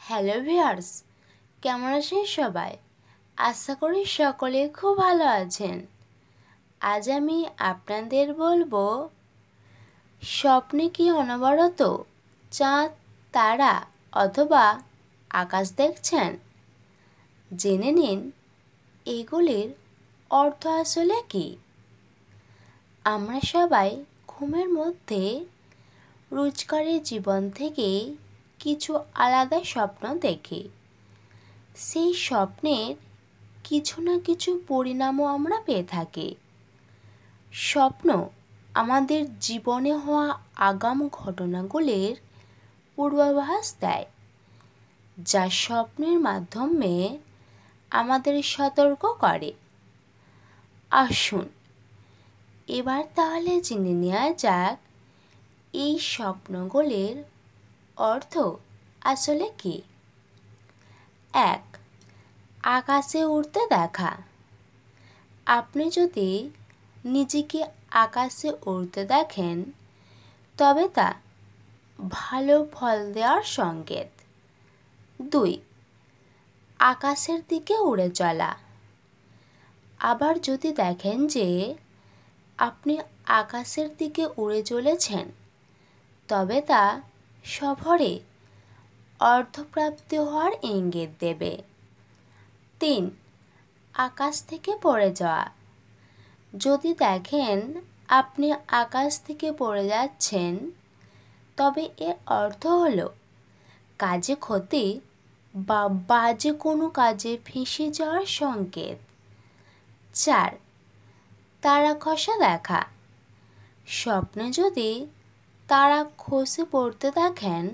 Hello viewers, কেমন আছেন সবাই? আশা করি সকলে খুব ভালো আছেন। আজ আমি আপনাদের বলবো, স্বপ্নে কি অনবরত চাঁদ, তারা অথবা আকাশ দেখছেন? জেনে নিন এগুলির অর্থ আসলে কি। আমরা সবাই ঘুমের মধ্যে রোজকারের জীবন থেকে কিছু আলাদা স্বপ্ন দেখি। সেই স্বপ্নের কিছু না কিছু পরিণামও আমরা পেয়ে থাকি। স্বপ্ন আমাদের জীবনে হওয়া আগাম ঘটনাগুলির পূর্বাভাস দেয়, যা স্বপ্নের মাধ্যমে আমাদের সতর্ক করে। আসুন এবার তাহলে জেনে নেওয়া যাক এই স্বপ্নগুলির অর্থ আসলে কি। 1. আকাশে উড়তে দেখা। আপনি যদি নিজেকে আকাশে উড়তে দেখেন, তবে তা ভালো ফল দেওয়ার সংকেত। 2. আকাশের দিকে উড়ে চলা। আবার যদি দেখেন যে আপনি আকাশের দিকে উড়ে চলেছেন, তবে তা সফরে অর্থপ্রাপ্তি হওয়ার ইঙ্গিত দেবে। 3. আকাশ থেকে পড়ে যাওয়া। যদি দেখেন আপনি আকাশ থেকে পড়ে যাচ্ছেন, তবে এর অর্থ হলো কাজে ক্ষতি বা বাজে কোনো কাজে ফেঁসে যাওয়ার সংকেত। 4. তারা খসা দেখা। স্বপ্নে যদি তারা খসে পড়তে দেখেন,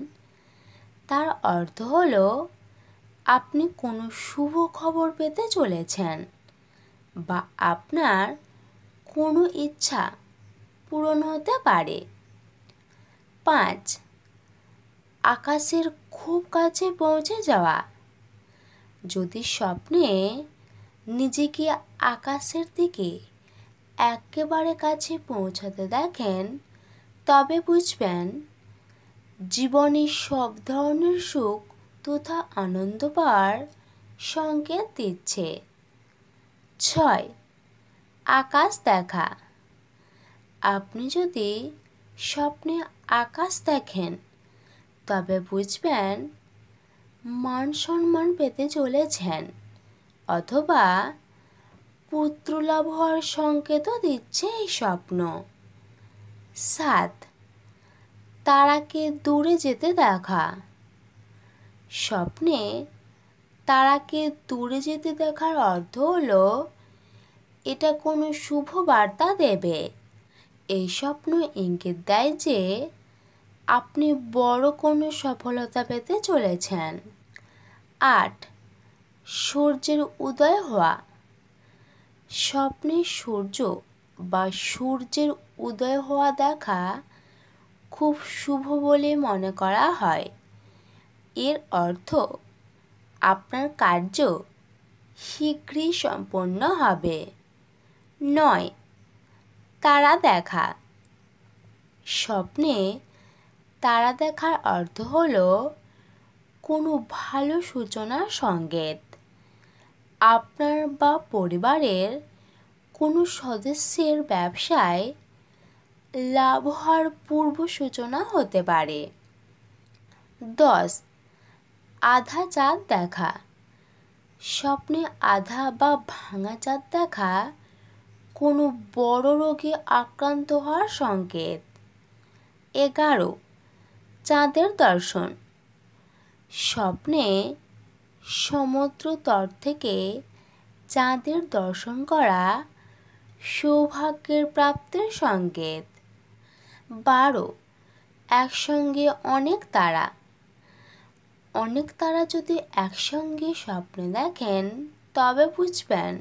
তার অর্থ হলো আপনি কোনো শুভ খবর পেতে চলেছেন বা আপনার কোনো ইচ্ছা পূরণ হতে পারে। 5. আকাশের খুব কাছে পৌঁছে যাওয়া। যদি স্বপ্নে নিজেকে আকাশের দিকে একেবারে কাছে পৌঁছাতে দেখেন, তবে বুঝবেন জীবনে সব ধরনের সুখ তথা আনন্দ পাওয়ার সংকেত দিচ্ছে। 6. আকাশ দেখা। আপনি যদি স্বপ্নে আকাশ দেখেন, তবে বুঝবেন মান সম্মান পেতে চলেছেন অথবা পুত্রলাভ হওয়ার সংকেতও দিচ্ছে এই স্বপ্ন। 7. তারাকে দূরে যেতে দেখা। স্বপ্নে তারাকে দূরে যেতে দেখার অর্থ হলো এটা কোনো শুভ বার্তা দেবে। এই স্বপ্ন ইঙ্গিত দেয় যে আপনি বড় কোনো সফলতা পেতে চলেছেন। 8. সূর্যের উদয় হওয়া। স্বপ্নে সূর্য বা সূর্যের উদয় হওয়া দেখা খুব শুভ বলে মনে করা হয়। এর অর্থ আপনার কার্য শীঘ্রই সম্পন্ন হবে। 9. তারা দেখা। স্বপ্নে তারা দেখার অর্থ হলো কোনো ভালো সূচনার সংকেত। আপনার বা পরিবারের কোনো সদস্যের ব্যবসায় লাভ হওয়ার পূর্ব সূচনা হতে পারে। 10. আধা চাঁদ দেখা। স্বপ্নে আধা বা ভাঙা চাঁদ দেখা কোনো বড় রোগে আক্রান্ত হওয়ার সংকেত। 11. চাঁদের দর্শন। স্বপ্নে সমুদ্র তট থেকে চাঁদের দর্শন করা সৌভাগ্যের প্রাপ্তির সংকেত। 12. একসঙ্গে অনেক তারা। অনেক তারা যদি একসঙ্গে স্বপ্নে দেখেন, তবে বুঝবেন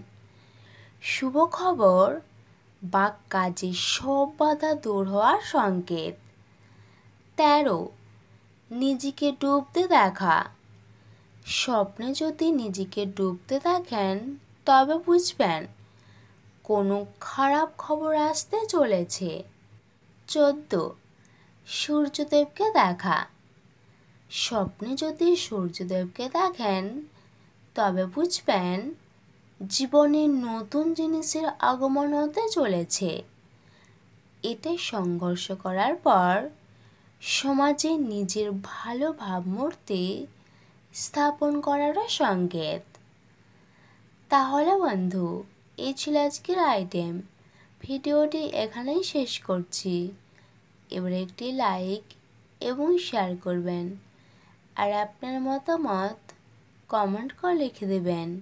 শুভ খবর বা কাজে সব বাধা দূর হওয়ার সংকেত। 13. নিজেকে ডুবতে দেখা। স্বপ্নে যদি নিজেকে ডুবতে দেখেন, তবে বুঝবেন কোনো খারাপ খবর আসতে চলেছে। 14. সূর্যদেবকে দেখা। স্বপ্নে যদি সূর্যদেবকে দেখেন তবে বুঝবেন জীবনে নতুন জিনিসের আগমন হতে চলেছে। এটা সংঘর্ষ করার পর সমাজে নিজের ভালো ভাবমূর্তি স্থাপন করারও সংকেত। তাহলে বন্ধু, এই ছিল আজকের আইটেম। ভিডিওটি এখানেই শেষ করছি। এবার একটি লাইক এবং শেয়ার করবেন, আর আপনার মতামত কমেন্ট করে লিখে দেবেন।